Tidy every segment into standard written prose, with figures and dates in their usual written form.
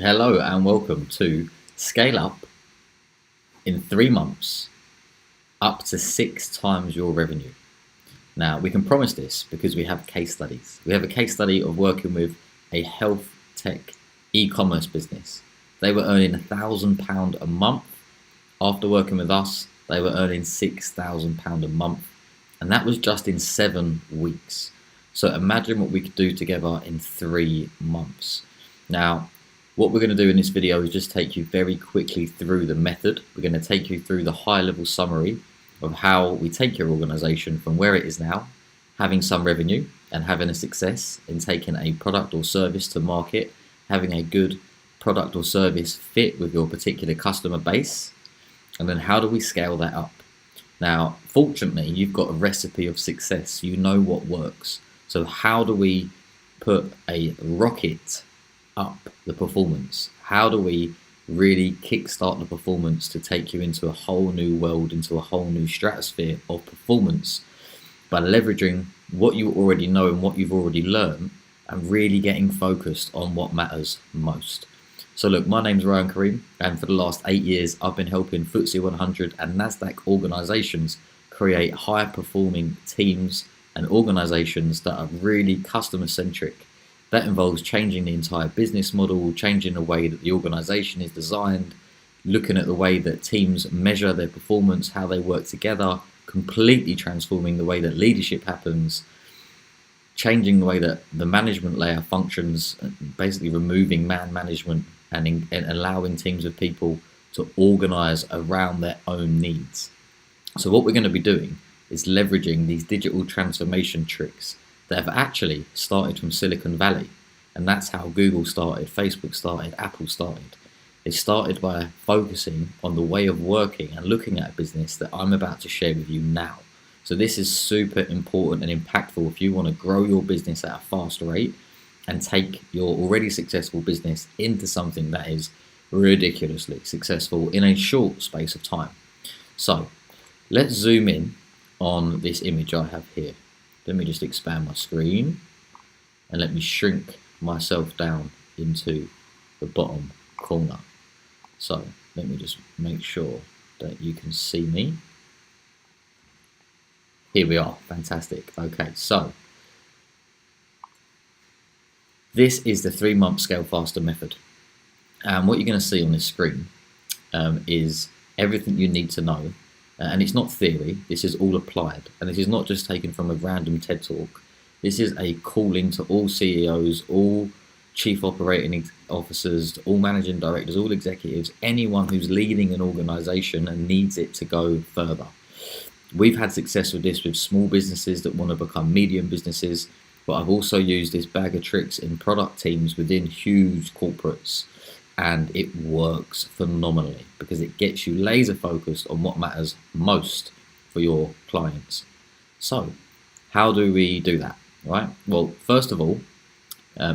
Hello and welcome to Scale Up in 3 months, up to 6 times your revenue. Now, we can promise this because we have case studies. We have a case study of working with a health tech e-commerce business. They were earning £1,000 a month. After working with us, they were earning £6,000 a month. And that was just in 7 weeks. So imagine what we could do together in 3 months. Now, what we're going to do in this video is just take you very quickly through the method. We're going to take you through the high-level summary of how we take your organization from where it is now, having some revenue and having a success in taking a product or service to market, having a good product or service fit with your particular customer base, and then how do we scale that up? Now, fortunately, you've got a recipe of success. You know what works. So how do we put a rocket up the performance? How do we really kickstart the performance to take you into a whole new world, into a whole new stratosphere of performance by leveraging what you already know and what you've already learned and really getting focused on what matters most? So look, my name's Ryan Kareem, and for the last 8 years I've been helping FTSE 100 and NASDAQ organizations create high performing teams and organizations that are really customer centric. That involves changing the entire business model, changing the way that the organization is designed, looking at the way that teams measure their performance, how they work together, completely transforming the way that leadership happens, changing the way that the management layer functions, basically removing man management and allowing teams of people to organize around their own needs. So what we're going to be doing is leveraging these digital transformation tricks that have actually started from Silicon Valley. And that's how Google started, Facebook started, Apple started. They started by focusing on the way of working and looking at a business that I'm about to share with you now. So this is super important and impactful if you want to grow your business at a fast rate and take your already successful business into something that is ridiculously successful in a short space of time. So let's zoom in on this image I have here. Let me just expand my screen and let me shrink myself down into the bottom corner. So let me just make sure that you can see me. Here we are, fantastic. Okay, so this is the 3-month scale faster method. And what you're going to see on this screen is everything you need to know. And it's not theory, this is all applied. And this is not just taken from a random TED talk. This is a calling to all CEOs, all chief operating officers, all managing directors, all executives, anyone who's leading an organization and needs it to go further. We've had success with this with small businesses that want to become medium businesses, but I've also used this bag of tricks in product teams within huge corporates. And it works phenomenally because it gets you laser focused on what matters most for your clients. So how do we do that, right? Well, first of all,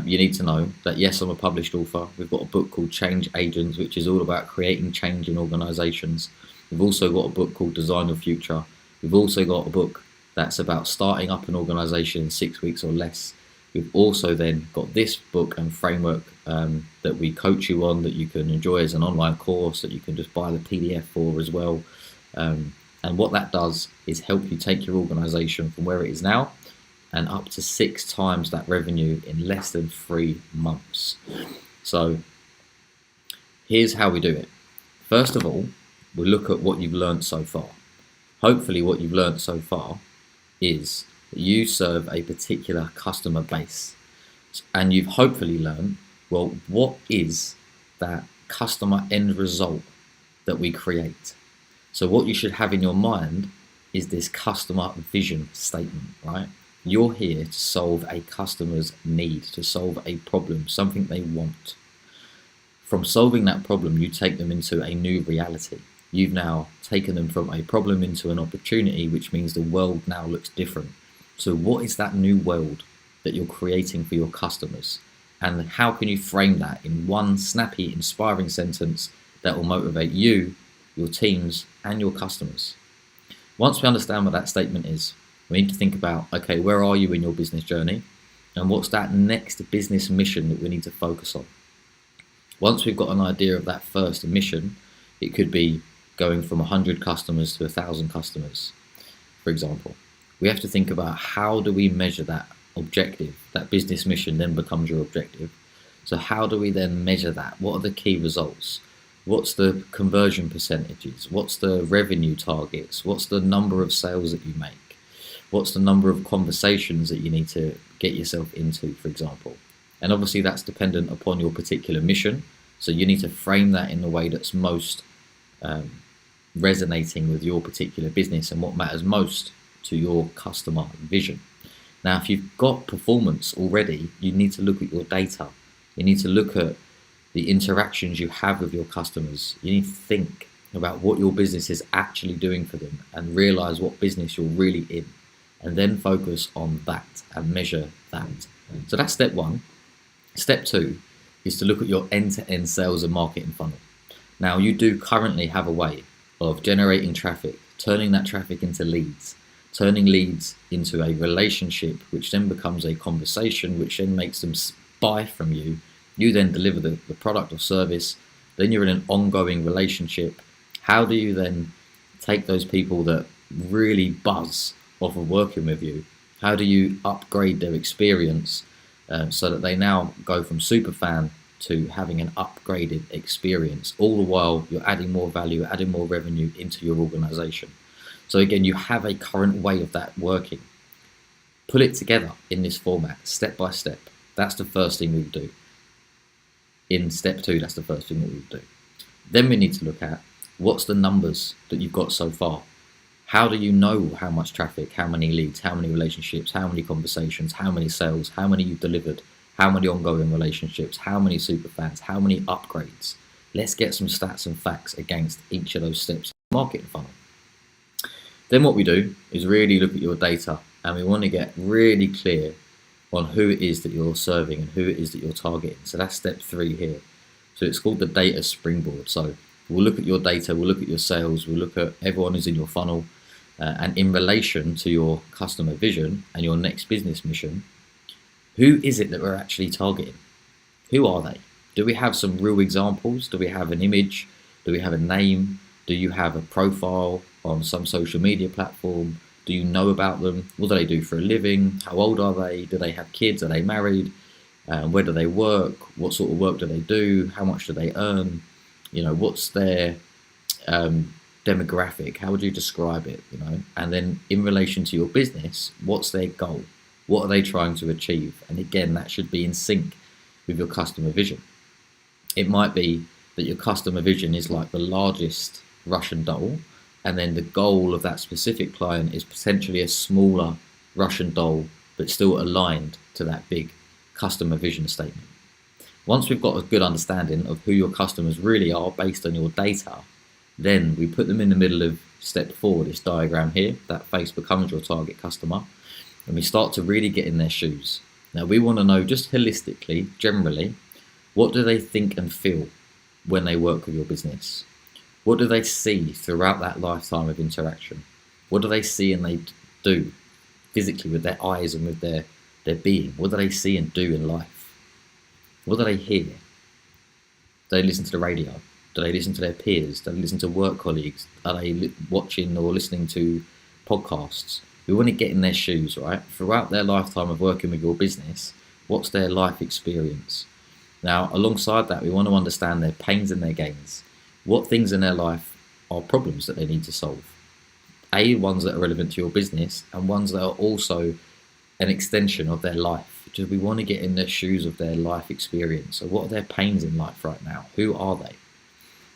you need to know that yes, I'm a published author. We've got a book called Change Agents, which is all about creating change in organizations. We've also got a book called Design Your Future. We've also got a book that's about starting up an organization in 6 weeks or less. We've also then got this book and framework that we coach you on, that you can enjoy as an online course, that you can just buy the PDF for as well. And what that does is help you take your organization from where it is now and up to 6 times that revenue in less than 3 months. So here's how we do it. First of all, we look at what you've learned so far. Hopefully what you've learned so far is you serve a particular customer base, and you've hopefully learned, well, what is that customer end result that we create? So what you should have in your mind is this customer vision statement, right? You're here to solve a customer's need, to solve a problem, something they want. From solving that problem, you take them into a new reality. You've now taken them from a problem into an opportunity, which means the world now looks different. So what is that new world that you're creating for your customers? And how can you frame that in one snappy, inspiring sentence that will motivate you, your teams, and your customers? Once we understand what that statement is, we need to think about, okay, where are you in your business journey? And what's that next business mission that we need to focus on? Once we've got an idea of that first mission, it could be going from 100 customers to 1,000 customers, for example. We have to think about how do we measure that objective. That business mission then becomes your objective. So how do we then measure that? What are the key results? What's the conversion percentages? What's the revenue targets? What's the number of sales that you make? What's the number of conversations that you need to get yourself into, for example? And obviously that's dependent upon your particular mission. So you need to frame that in the way that's most resonating with your particular business and what matters most to your customer vision. Now, if you've got performance already, you need to look at your data. You need to look at the interactions you have with your customers. You need to think about what your business is actually doing for them and realize what business you're really in, and then focus on that and measure that. So that's step one. Step two is to look at your end-to-end sales and marketing funnel. Now, you do currently have a way of generating traffic, turning that traffic into leads, turning leads into a relationship, which then becomes a conversation, which then makes them buy from you. You then deliver the product or service. Then you're in an ongoing relationship. How do you then take those people that really buzz off of working with you? How do you upgrade their experience so that they now go from super fan to having an upgraded experience? All the while you're adding more value, adding more revenue into your organization. So again, you have a current way of that working. Put it together in this format, step by step. That's the first thing we would do. In step two, that's the first thing that we would do. Then we need to look at what's the numbers that you've got so far. How do you know how much traffic, how many leads, how many relationships, how many conversations, how many sales, how many you've delivered, how many ongoing relationships, how many super fans, how many upgrades? Let's get some stats and facts against each of those steps in the marketing funnel. Then what we do is really look at your data, and we want to get really clear on who it is that you're serving and who it is that you're targeting. So that's step three here. So it's called the data springboard. So we'll look at your data, we'll look at your sales, we'll look at everyone who's in your funnel, and in relation to your customer vision and your next business mission, who is it that we're actually targeting? Who are they? Do we have some real examples? Do we have an image? Do we have a name? Do you have a profile on some social media platform? Do you know about them? What do they do for a living? How old are they? Do they have kids? Are they married? Where do they work? What sort of work do they do? How much do they earn? What's their demographic? How would you describe it? And then in relation to your business, what's their goal? What are they trying to achieve? And again, that should be in sync with your customer vision. It might be that your customer vision is like the largest Russian doll, and then the goal of that specific client is potentially a smaller Russian doll, but still aligned to that big customer vision statement. Once we've got a good understanding of who your customers really are based on your data, then we put them in the middle of step 4, this diagram here, that face becomes your target customer, and we start to really get in their shoes. Now we want to know just holistically, generally, what do they think and feel when they work with your business? What do they see throughout that lifetime of interaction? What do they see and they do physically with their eyes and with their being? What do they see and do in life? What do they hear? Do they listen to the radio? Do they listen to their peers? Do they listen to work colleagues? Are they watching or listening to podcasts? We want to get in their shoes, right? Throughout their lifetime of working with your business, what's their life experience? Now, alongside that, we want to understand their pains and their gains. What things in their life are problems that they need to solve? Ones that are relevant to your business, and ones that are also an extension of their life. Because we want to get in their shoes of their life experience. So what are their pains in life right now? Who are they?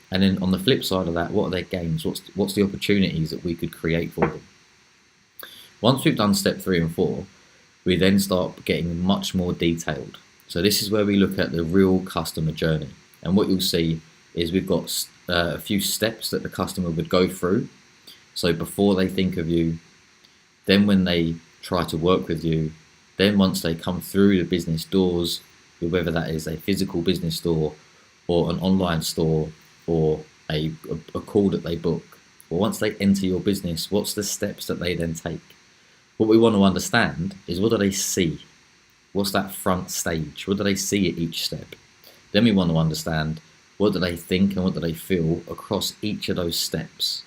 And then on the flip side of that, what are their gains? What's the opportunities that we could create for them? Once we've done step 3 and 4, we then start getting much more detailed. So this is where we look at the real customer journey. And what you'll see is we've got a few steps that the customer would go through. So before they think of you, then when they try to work with you, then once they come through the business doors, whether that is a physical business store or an online store or a call that they book, or once they enter your business, what's the steps that they then take? What we want to understand is, what do they see? What's that front stage? What do they see at each step? Then we want to understand what do they think and what do they feel across each of those steps.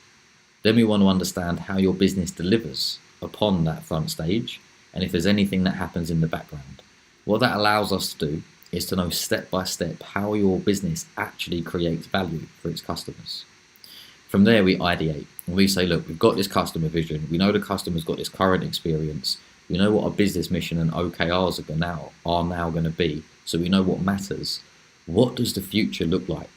Then we want to understand how your business delivers upon that front stage, and if there's anything that happens in the background. What that allows us to do is to know step by step how your business actually creates value for its customers. From there, we ideate and we say, look, we've got this customer vision. We know the customer's got this current experience. We know what our business mission and OKRs are now going to be. So we know what matters. What does the future look like?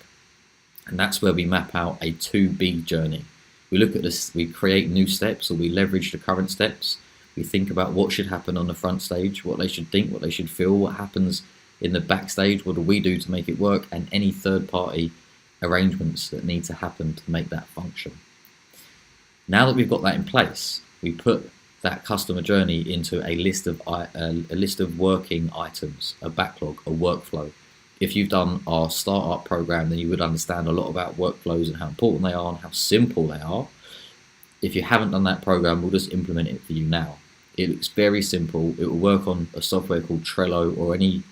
And that's where we map out a 2B journey. We look at this, we create new steps, or we leverage the current steps. We think about what should happen on the front stage, what they should think, what they should feel, what happens in the backstage, what do we do to make it work, and any third-party arrangements that need to happen to make that function. Now that we've got that in place, we put that customer journey into a list of working items, a backlog, a workflow. If you've done our startup program, then you would understand a lot about workflows and how important they are and how simple they are. If you haven't done that program, we'll just implement it for you now. It looks very simple. It will work on a software called Trello, or any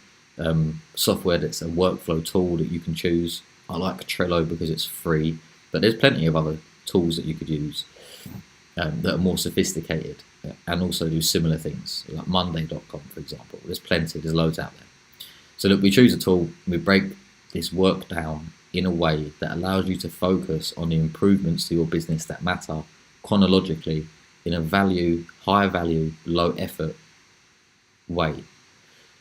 software that's a workflow tool that you can choose. I like Trello because it's free, but there's plenty of other tools that you could use that are more sophisticated and also do similar things, like Monday.com, for example. There's loads out there. So look, we choose a tool, we break this work down in a way that allows you to focus on the improvements to your business that matter chronologically in a high value, low effort way.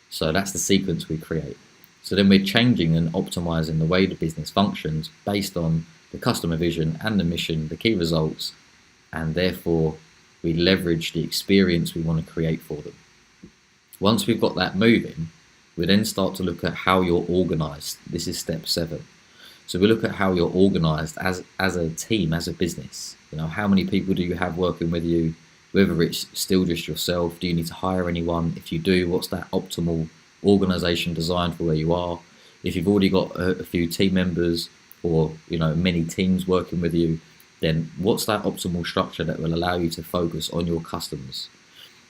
So that's the sequence we create. So then we're changing and optimizing the way the business functions based on the customer vision and the mission, the key results, and therefore we leverage the experience we want to create for them. Once we've got that moving, we then start to look at how you're organized. This is step 7. So we look at how you're organized as a team, as a business. How many people do you have working with you? Whether it's still just yourself, do you need to hire anyone? If you do, what's that optimal organization designed for where you are? If you've already got a few team members or many teams working with you, then what's that optimal structure that will allow you to focus on your customers?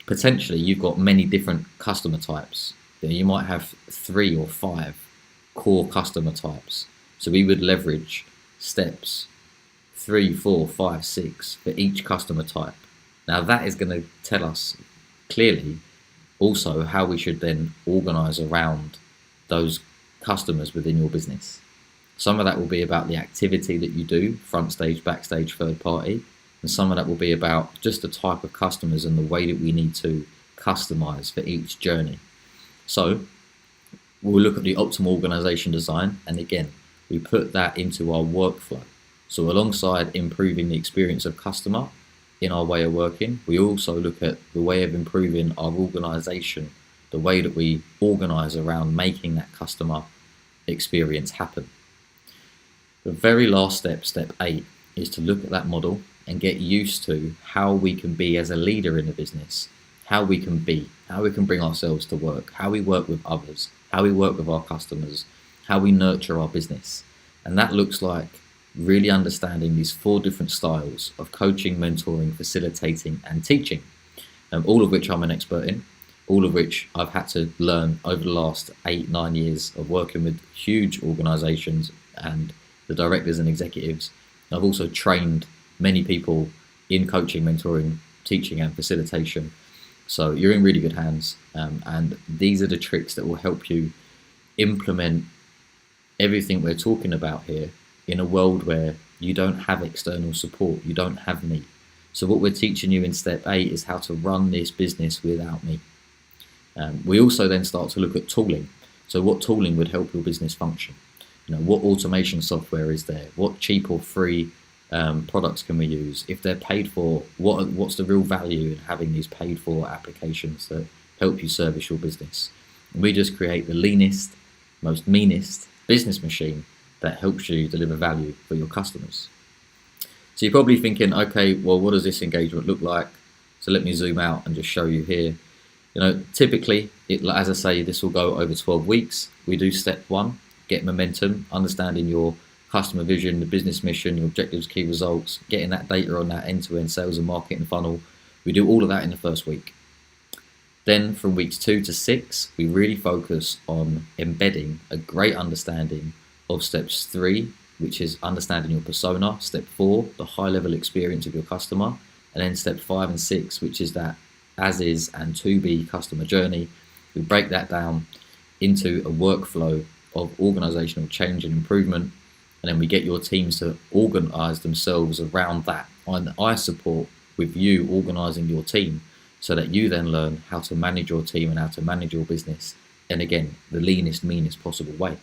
Potentially, you've got many different customer types. You might have 3 or 5 core customer types. So we would leverage steps 3, 4, 5, 6 for each customer type. Now that is going to tell us clearly also how we should then organize around those customers within your business. Some of that will be about the activity that you do, front stage, backstage, third party, and some of that will be about just the type of customers and the way that we need to customize for each journey. So we'll look at the optimal organization design, and again, we put that into our workflow. So alongside improving the experience of customer in our way of working, we also look at the way of improving our organization, the way that we organize around making that customer experience happen. The very last step, step 8, is to look at that model and get used to how we can be as a leader in the business, how we can bring ourselves to work, how we work with others, how we work with our customers, how we nurture our business. And that looks like really understanding these 4 different styles of coaching, mentoring, facilitating, and teaching, all of which I'm an expert in, all of which I've had to learn over the last 8-9 years of working with huge organizations and the directors and executives. I've also trained many people in coaching, mentoring, teaching, and facilitation. So you're in really good hands, and these are the tricks that will help you implement everything we're talking about here in a world where you don't have external support, you don't have me. So what we're teaching you in step 8 is how to run this business without me. We also then start to look at tooling. So what tooling would help your business function? What automation software is there? What cheap or free products can we use? If they're paid for, what's the real value in having these paid for applications that help you service your business? And we just create the leanest, most meanest business machine that helps you deliver value for your customers. So you're probably thinking, okay, well, what does this engagement look like? So let me zoom out and just show you here. Typically, as I say, this will go over 12 weeks. We do step 1, get momentum, understanding your customer vision, the business mission, your objectives, key results, getting that data on that end-to-end sales and marketing funnel. We do all of that in the first week. Then from weeks 2 to 6, we really focus on embedding a great understanding of steps 3, which is understanding your persona, step 4, the high level experience of your customer, and then step 5 and 6, which is that as is and to be customer journey. We break that down into a workflow of organizational change and improvement, and then we get your teams to organize themselves around that. And I support with you organizing your team so that you then learn how to manage your team and how to manage your business, and again, the leanest, meanest possible way.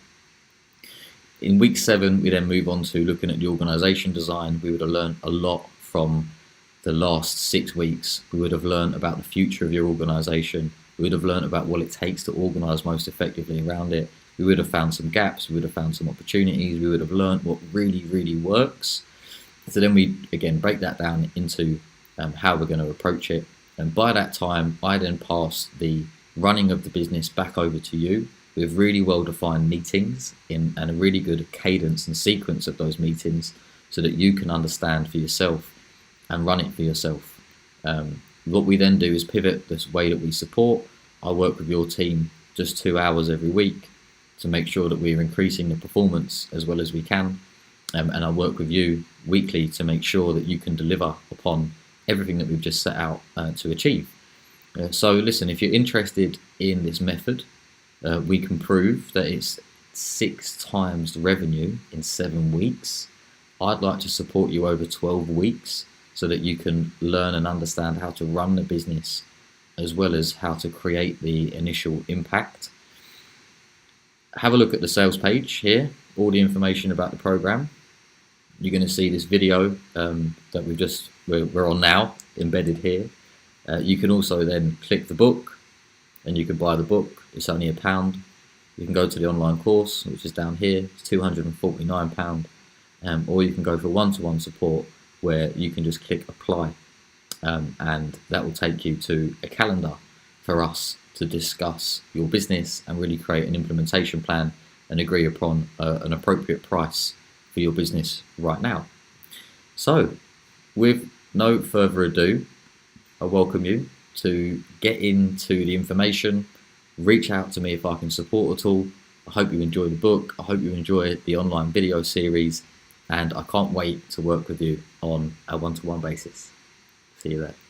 In week 7, we then move on to looking at the organization design. We would have learned a lot from the last 6 weeks. We would have learned about the future of your organization. We would have learned about what it takes to organize most effectively around it. We would have found some gaps. We would have found some opportunities. We would have learned what really, really works. So then we, again, break that down into how we're going to approach it. And by that time, I then pass the running of the business back over to you with really well-defined meetings and a really good cadence and sequence of those meetings so that you can understand for yourself and run it for yourself. What we then do is pivot this way that we support. I work with your team just 2 hours every week to make sure that we're increasing the performance as well as we can. And I work with you weekly to make sure that you can deliver upon everything that we've just set out to achieve. So listen, if you're interested in this method, we can prove that it's 6 times the revenue in 7 weeks. I'd like to support you over 12 weeks so that you can learn and understand how to run the business as well as how to create the initial impact. Have a look at the sales page here, all the information about the program. You're going to see this video that we're on now, embedded here. You can also then click the book and you can buy the book. It's only £1. You can go to the online course, which is down here. It's £249. Or you can go for one-to-one support where you can just click apply. And that will take you to a calendar for us to discuss your business and really create an implementation plan and agree upon an appropriate price for your business right now. So, with no further ado, I welcome you to get into the information. Reach out to me if I can support at all. I hope you enjoy the book. I hope you enjoy the online video series, and I can't wait to work with you on a one-to-one basis. See you there.